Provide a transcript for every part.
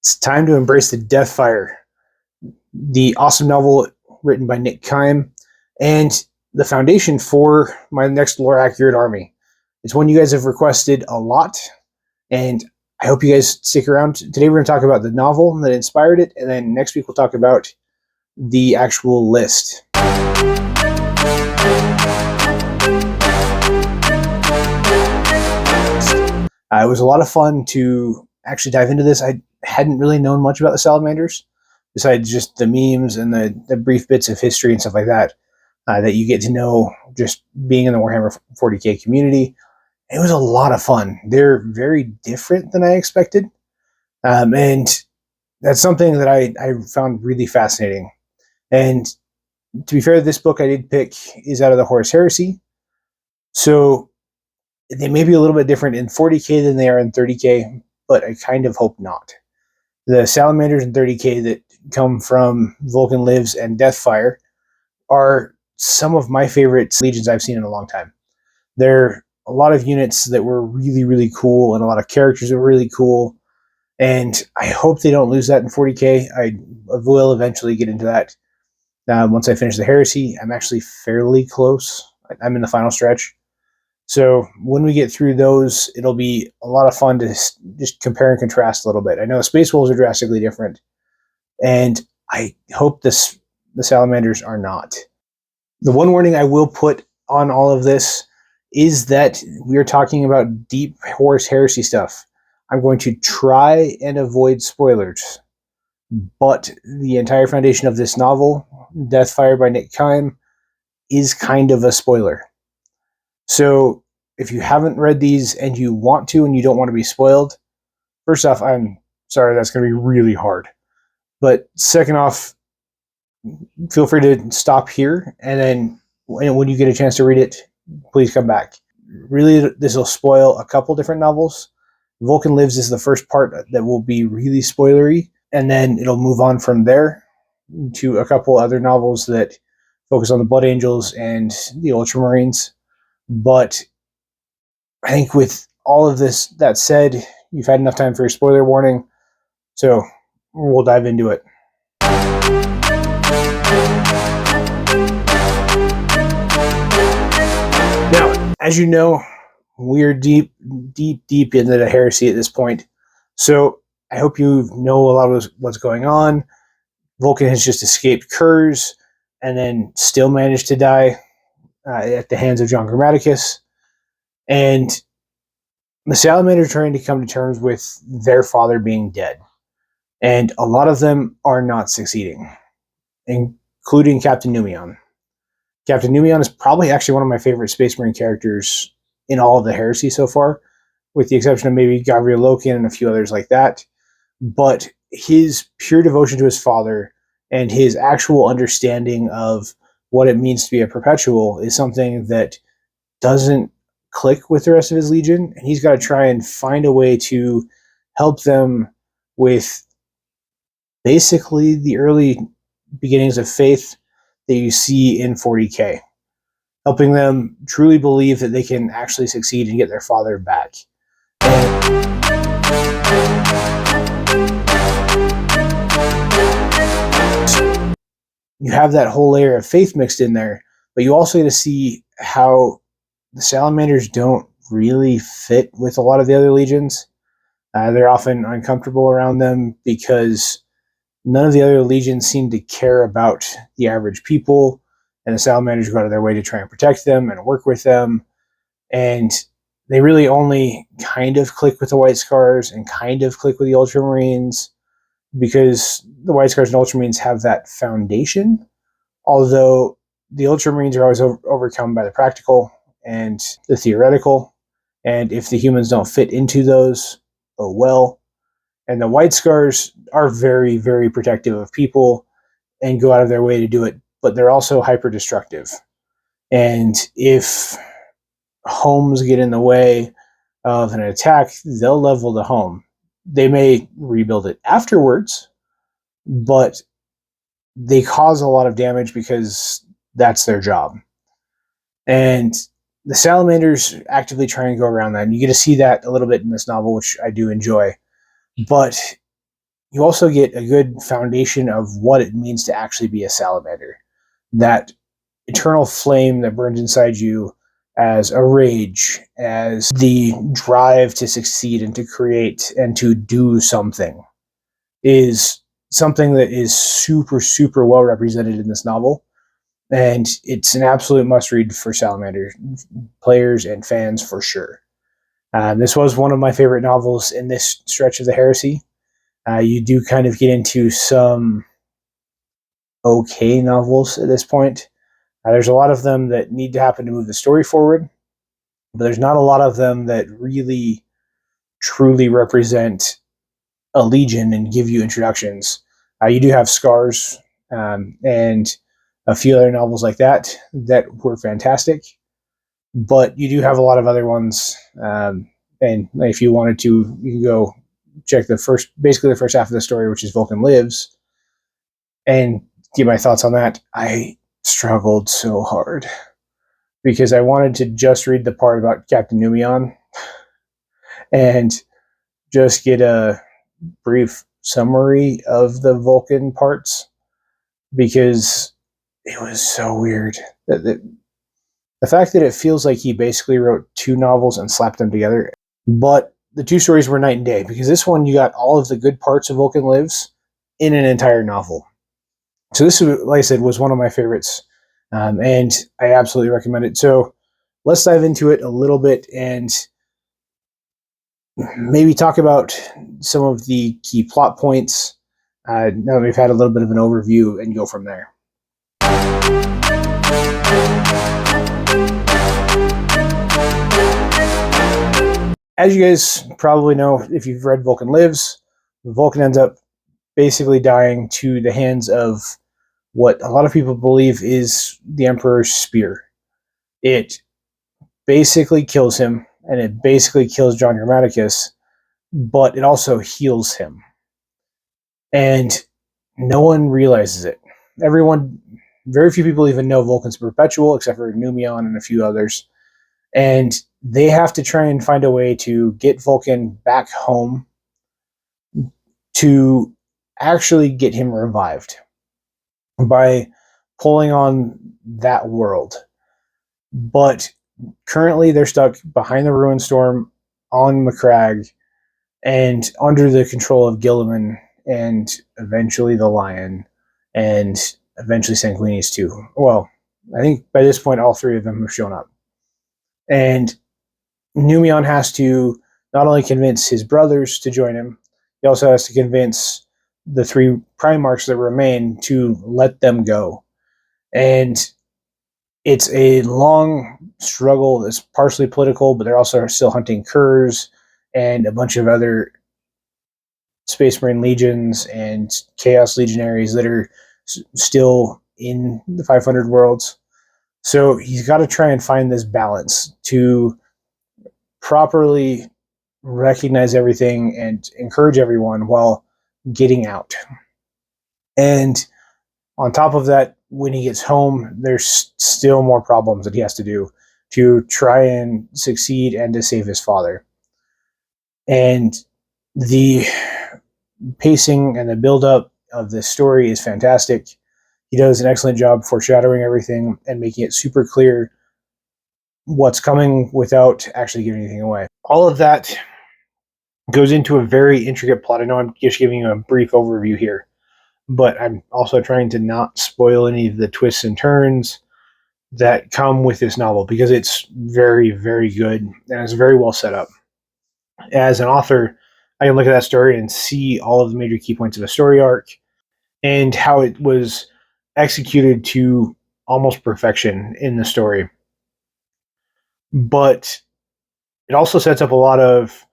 It's time to embrace the Deathfire, the awesome novel written by Nick Kyme, and the foundation for my next lore-accurate army. It's one you guys have requested a lot, and I hope you guys stick around. Today we're going to talk about the novel that inspired it, and then next week we'll talk about the actual list. It was a lot of fun to actually dive into this. I hadn't really known much about the Salamanders, besides just the memes and the brief bits of history and stuff like that, that you get to know just being in the Warhammer 40k community. It was a lot of fun. They're very different than I expected, and that's something that I found really fascinating. And to be fair, this book I did pick is out of the Horus Heresy, so they may be a little bit different in 40k than they are in 30k, but I kind of hope not. The Salamanders in 30k that come from Vulkan Lives and Deathfire are some of my favorite legions I've seen in a long time. They're a lot of units that were really, really cool, and a lot of characters that were really cool, and I hope they don't lose that in 40k. I will eventually get into that once I finish the Heresy. I'm actually fairly close. I'm in the final stretch. So when we get through those, it'll be a lot of fun to just compare and contrast a little bit. I know the Space Wolves are drastically different, and I hope the Salamanders are not. The one warning I will put on all of this is that we are talking about deep Horus Heresy stuff. I'm going to try and avoid spoilers, but the entire foundation of this novel, Deathfire by Nick Kyme, is kind of a spoiler. So if you haven't read these and you want to and you don't want to be spoiled, first off, I'm sorry, that's going to be really hard. But second off, feel free to stop here, and then when you get a chance to read it, please come back. Really, this will spoil a couple different novels. Vulkan Lives is the first part that will be really spoilery, and then it'll move on from there to a couple other novels that focus on the Blood Angels and the Ultramarines. But I think with all of this that said, you've had enough time for a spoiler warning, so we'll dive into it. Now, as you know, we're deep into the heresy at this point, so I hope you know a lot of what's going on. Vulkan has just escaped Kurz, and then still managed to die at the hands of John Grammaticus. And the Salamanders are trying to come to terms with their father being dead. And a lot of them are not succeeding, including Captain Numeon. Captain Numeon is probably actually one of my favorite Space Marine characters in all of the Heresy so far, with the exception of maybe Gabriel Loken and a few others like that. But his pure devotion to his father and his actual understanding of what it means to be a perpetual is something that doesn't click with the rest of his legion, and he's got to try and find a way to help them with basically the early beginnings of faith that you see in 40k, helping them truly believe that they can actually succeed and get their father back. You have that whole layer of faith mixed in there, but you also get to see how the Salamanders don't really fit with a lot of the other legions. They're often uncomfortable around them because none of the other legions seem to care about the average people, and the Salamanders go out of their way to try and protect them and work with them. And they really only kind of click with the White Scars and kind of click with the Ultramarines, because the White Scars and Ultramarines have that foundation, although the Ultramarines are always overcome by the practical and the theoretical, and if the humans don't fit into those, oh well. And the White Scars are very, very protective of people and go out of their way to do it, but they're also hyper destructive. And if homes get in the way of an attack, they'll level the home. They may rebuild it afterwards, but they cause a lot of damage because that's their job. And the Salamanders actively try and go around that, and you get to see that a little bit in this novel, which I do enjoy. But you also get a good foundation of what it means to actually be a salamander. That eternal flame that burns inside you as a rage, as the drive to succeed and to create and to do something, is something that is super, super well represented in this novel. And it's an absolute must read for Salamander players and fans for sure. This was one of my favorite novels in this stretch of the Heresy. You do kind of get into some okay novels at this point. There's a lot of them that need to happen to move the story forward, but there's not a lot of them that really truly represent a legion and give you introductions. You do have Scars and a few other novels like that that were fantastic, but you do have a lot of other ones. And if you wanted to, you can go check basically the first half of the story, which is Vulkan Lives, and get my thoughts on that. I struggled so hard because I wanted to just read the part about Captain Numeon and just get a brief summary of the Vulkan parts, because it was so weird. The fact that it feels like he basically wrote two novels and slapped them together. But the two stories were night and day, because this one you got all of the good parts of Vulkan Lives in an entire novel. So this, like I said, was one of my favorites, and I absolutely recommend it. So let's dive into it a little bit and maybe talk about some of the key plot points now that we've had a little bit of an overview, and go from there. As you guys probably know, if you've read Vulkan Lives, Vulkan ends up basically dying to the hands of what a lot of people believe is the Emperor's spear. It basically kills him, and it basically kills John Grammaticus, but it also heals him. And no one realizes it. Very few people even know Vulkan's perpetual, except for Numeon and a few others. And they have to try and find a way to get Vulkan back home to actually get him revived by pulling on that world. But currently they're stuck behind the Ruin Storm on Macragge and under the control of Guilliman and eventually the Lion and eventually Sanguinius too. Well, I think by this point all three of them have shown up. And Numeon has to not only convince his brothers to join him, he also has to convince the three Primarchs that remain to let them go. And it's a long struggle that's partially political, but they're also still hunting curs and a bunch of other Space Marine legions and Chaos Legionaries that are still in the 500 worlds. So he's got to try and find this balance to properly recognize everything and encourage everyone while getting out. And on top of that, when he gets home, there's still more problems that he has to do to try and succeed and to save his father. And the pacing and the build-up of this story is fantastic. He does an excellent job foreshadowing everything and making it super clear what's coming without actually giving anything away. All of that goes into a very intricate plot. I know I'm just giving you a brief overview here, but I'm also trying to not spoil any of the twists and turns that come with this novel, because it's very, very good and it's very well set up. As an author, I can look at that story and see all of the major key points of a story arc and how it was executed to almost perfection in the story. But it also sets up a lot of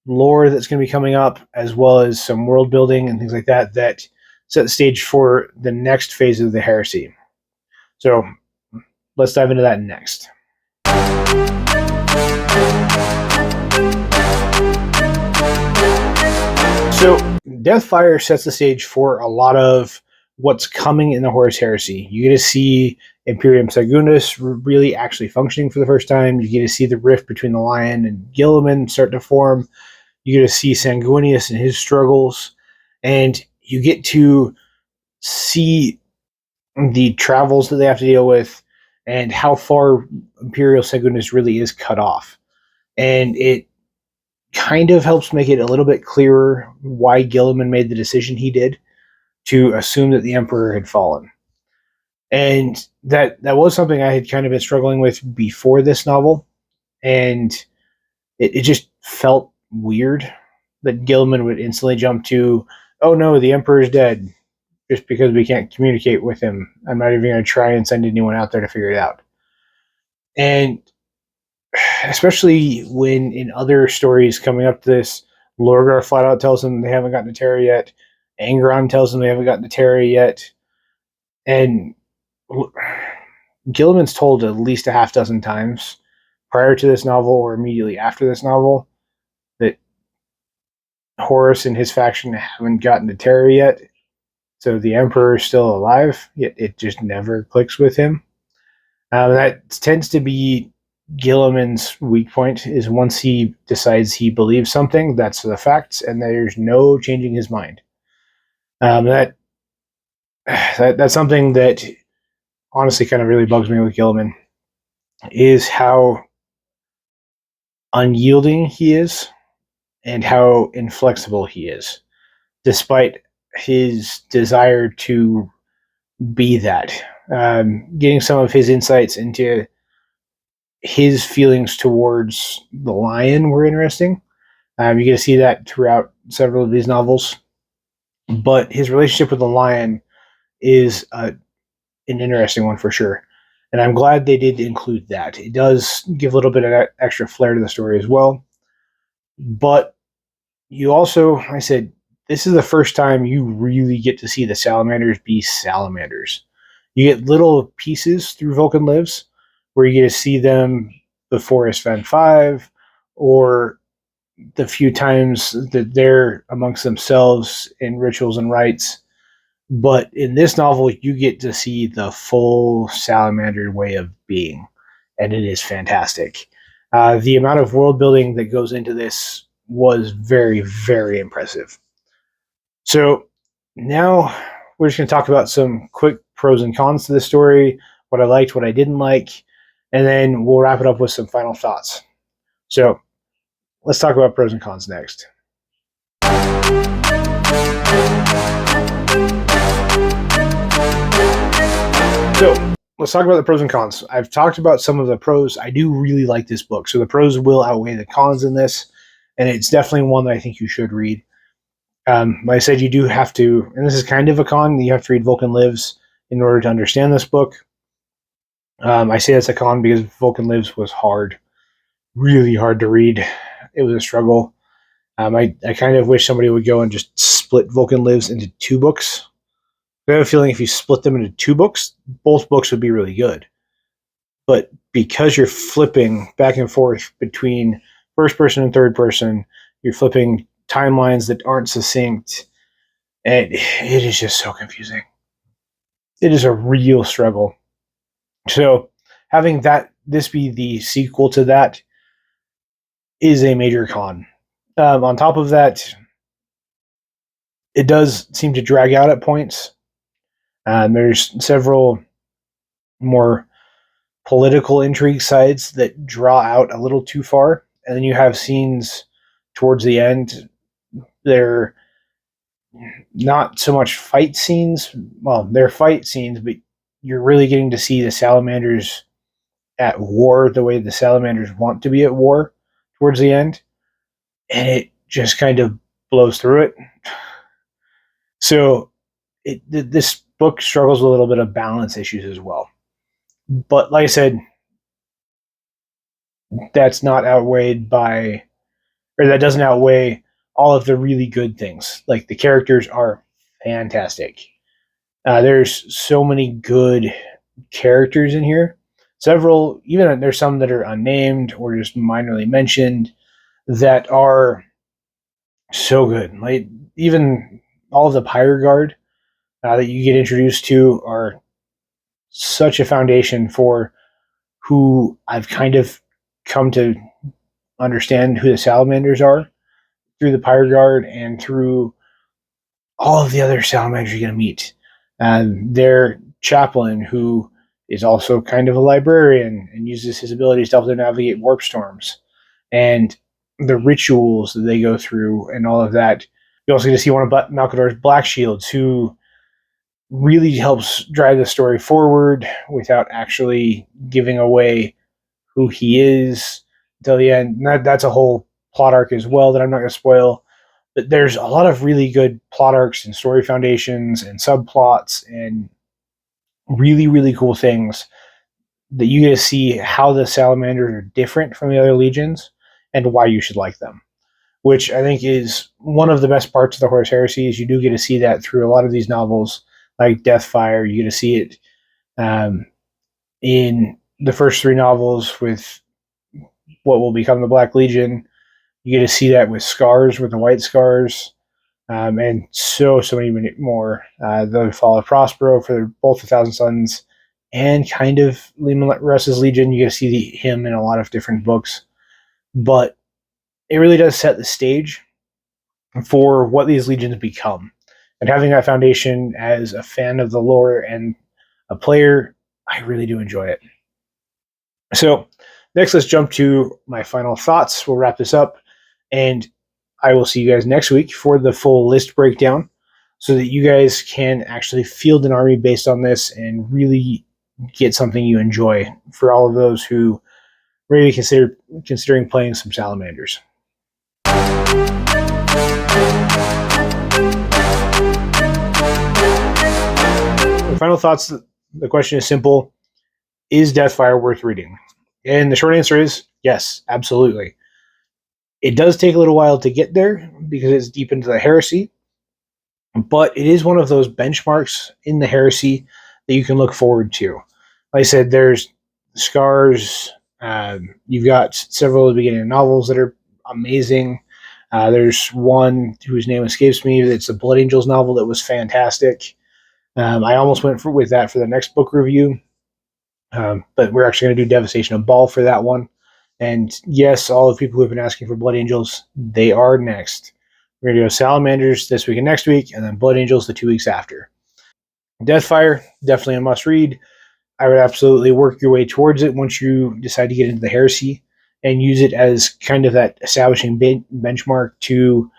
lore that's going to be coming up, as well as some world building and things like that that set the stage for the next phase of the heresy. So let's dive into that next. So Deathfire sets the stage for a lot of what's coming in the Horus Heresy. You get to see Imperium Sagundus really actually functioning for the first time. You get to see the rift between the Lion and Guilliman start to form. You get to see Sanguinius and his struggles. And you get to see the travels that they have to deal with and how far Imperial Sanguinus really is cut off. And it kind of helps make it a little bit clearer why Gilliman made the decision he did to assume that the Emperor had fallen. And that was something I had kind of been struggling with before this novel. And it just felt weird that Gilliman would instantly jump to, oh no, the Emperor's dead, just because we can't communicate with him. I'm not even going to try and send anyone out there to figure it out. And especially when in other stories coming up to this, Lorgar flat out tells them they haven't gotten to Terra yet. Angron tells them they haven't gotten to Terra yet. And Gilliman's told at least a half dozen times prior to this novel or immediately after this novel that Horus and his faction haven't gotten to Terra yet. So the Emperor is still alive, yet it just never clicks with him. That tends to be Gilliman's weak point, is once he decides he believes something, that's the facts, and there's no changing his mind. That's something that honestly kind of really bugs me with Gilliman, is how unyielding he is and how inflexible he is, despite his desire to be that. Getting some of his insights into his feelings towards the lion were interesting. You get to see that throughout several of these novels. But his relationship with the lion is an interesting one for sure. And I'm glad they did include that. It does give a little bit of extra flair to the story as well. But you also, like I said, this is the first time you really get to see the salamanders be salamanders. You get little pieces through Vulkan Lives where you get to see them before Sven 5 or the few times that they're amongst themselves in rituals and rites. But in this novel, you get to see the full salamander way of being, and it is fantastic. The amount of world building that goes into this was very, very impressive. So now we're just going to talk about some quick pros and cons to this story, what I liked, what I didn't like, and then we'll wrap it up with some final thoughts. So let's talk about pros and cons next. So let's talk about the pros and cons. I've talked about some of the pros. I do really like this book, so the pros will outweigh the cons in this, and it's definitely one that I think you should read. Like I said, you do have to, and this is kind of a con, you have to read Vulkan Lives in order to understand this book. I say that's a con because Vulkan Lives was hard, really hard to read. It was a struggle. I kind of wish somebody would go and just split Vulkan Lives into 2 books. I have a feeling if you split them into 2 books, both books would be really good. But because you're flipping back and forth between first person and third person, you're flipping timelines that aren't succinct, and it is just so confusing. It is a real struggle. So having this be the sequel to that is a major con. On top of that, it does seem to drag out at points. There's several more political intrigue sides that draw out a little too far, and then you have scenes towards the end. They're not so much fight scenes. Well, they're fight scenes, but you're really getting to see the salamanders at war the way the salamanders want to be at war towards the end, and it just kind of blows through it. So this book struggles with a little bit of balance issues as well. But like I said, that's not outweighed by, or that doesn't outweigh all of the really good things. Like the characters are fantastic. There's so many good characters in here. Several, even there's some that are unnamed or just minorly mentioned that are so good. Like even all of the Pyre Guard that you get introduced to are such a foundation for who I've kind of come to understand who the Salamanders are through the Pyre Guard and through all of the other salamanders you're going to meet. Their chaplain, who is also kind of a librarian and uses his abilities to help them navigate warp storms, and the rituals that they go through and all of that. You also get to see one of Malcador's Black Shields, who really helps drive the story forward without actually giving away who he is until the end. And that's a whole plot arc as well that I'm not going to spoil. But there's a lot of really good plot arcs and story foundations and subplots and really, really cool things that you get to see how the Salamanders are different from the other legions and why you should like them. Which I think is one of the best parts of the Horus Heresy. Is you do get to see that through a lot of these novels, like Deathfire. You get to see it in the first 3 novels with what will become the Black Legion. You get to see that with Scars, with the White Scars, and so many more. The Fall of Prospero for both the Thousand Sons and kind of Leman Russ's Legion. You get to see him in a lot of different books, but it really does set the stage for what these legions become. And having that foundation as a fan of the lore and a player, I really do enjoy it. So next, let's jump to my final thoughts. We'll wrap this up, and I will see you guys next week for the full list breakdown so that you guys can actually field an army based on this and really get something you enjoy for all of those who maybe considering playing some Salamanders. The final thoughts, the question is simple. Is Deathfire worth reading? And the short answer is yes, absolutely. It does take a little while to get there because it's deep into the heresy, but it is one of those benchmarks in the heresy that you can look forward to. Like I said, there's Scars. You've got several of the beginning novels that are amazing. There's one whose name escapes me. It's a Blood Angels novel that was fantastic. I almost went with that for the next book review, but we're actually going to do Devastation of Baal for that one. And yes, all the people who have been asking for Blood Angels, they are next. We're going to go Salamanders this week and next week, and then Blood Angels the 2 weeks after. Deathfire, definitely a must-read. I would absolutely work your way towards it once you decide to get into the heresy and use it as kind of that establishing benchmark to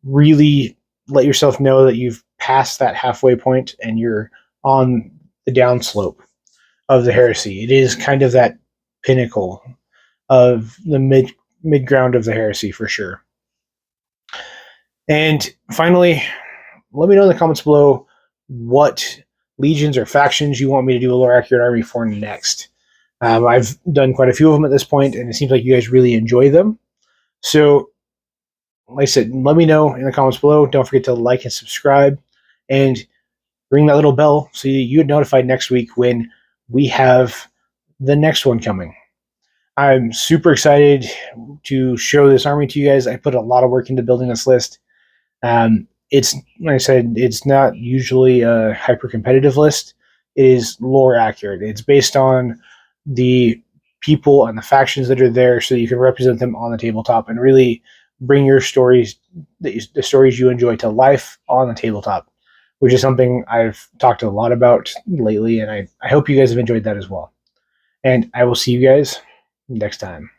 really let yourself know that you've passed that halfway point and you're on the downslope of the heresy. It is kind of that pinnacle of the mid ground of the heresy for sure. And finally, let me know in the comments below what legions or factions you want me to do a lore accurate army for next. I've done quite a few of them at this point, and it seems like you guys really enjoy them. So, like I said, let me know in the comments below. Don't forget to like and subscribe, and ring that little bell so you get notified next week when we have the next one coming. I'm super excited to show this army to you guys. I put a lot of work into building this list. It's, like I said, it's not usually a hyper competitive list. It is lore accurate. It's based on the people and the factions that are there so you can represent them on the tabletop and really bring your stories, the stories you enjoy, to life on the tabletop, which is something I've talked a lot about lately, and I hope you guys have enjoyed that as well. And I will see you guys next time.